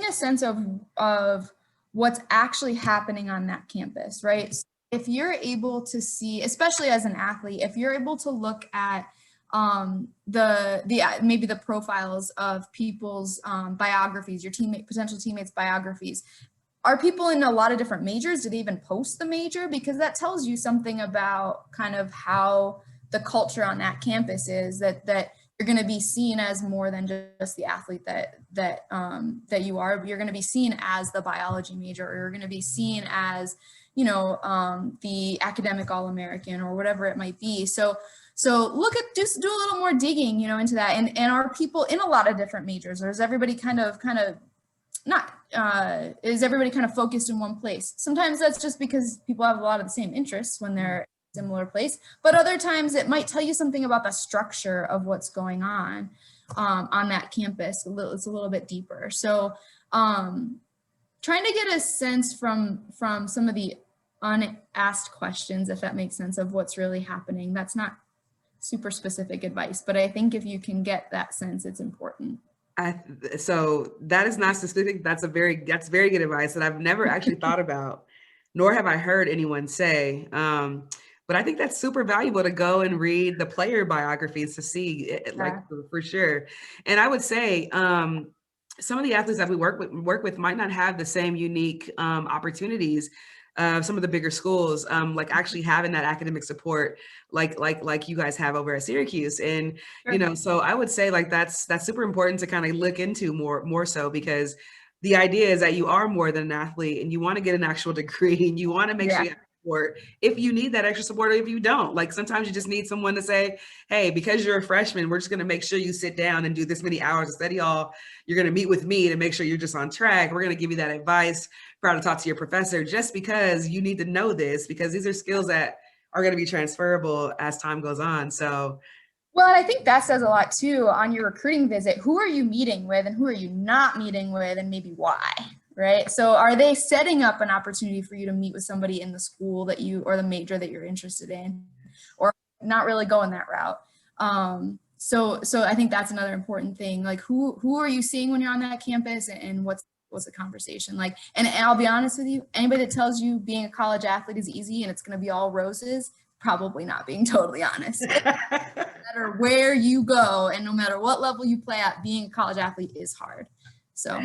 getting a sense of what's actually happening on that campus, right? So if you're able to see, especially as an athlete, if you're able to look at maybe the profiles of people's biographies, your potential teammates' biographies. Are people in a lot of different majors? Do they even post the major? Because that tells you something about kind of how the culture on that campus is, that you're going to be seen as more than just the athlete that you are. You're going to be seen as the biology major, or you're going to be seen as, you know, the academic All-American or whatever it might be. So look at, just do a little more digging, you know, into that. And are people in a lot of different majors, or is everybody kind of not, is everybody kind of focused in one place? Sometimes that's just because people have a lot of the same interests when they're in a similar place, but other times it might tell you something about the structure of what's going on that campus. It's a little bit deeper. So trying to get a sense from some of the unasked questions, if that makes sense, of what's really happening. That's not super specific advice, but I think if you can get that sense, it's important. So that is not specific. That's very good advice that I've never actually thought about, nor have I heard anyone say. But I think that's super valuable to go and read the player biographies to see it, like for sure. And I would say some of the athletes that we work with might not have the same unique opportunities. Some of the bigger schools, like actually having that academic support, like you guys have over at Syracuse, and you know, so I would say like that's super important to kind of look into more so, because the idea is that you are more than an athlete, and you want to get an actual degree, and you want to make sure you have support if you need that extra support, or if you don't. Like sometimes you just need someone to say, hey, because you're a freshman, we're just going to make sure you sit down and do this many hours of study hall. You're going to meet with me to make sure you're just on track. We're going to give you that advice. Proud to talk to your professor, just because you need to know this, because these are skills that are going to be transferable as time goes on. So, well, and I think that says a lot too on your recruiting visit. Who are you meeting with, and who are you not meeting with, and maybe why, right? So are they setting up an opportunity for you to meet with somebody in the school that you, or the major that you're interested in, or not really going that route? So I think that's another important thing. Like who are you seeing when you're on that campus, and what's the conversation like? And I'll be honest with you, anybody that tells you being a college athlete is easy and it's going to be all roses, probably not being totally honest. No matter where you go and no matter what level you play at, being a college athlete is hard. So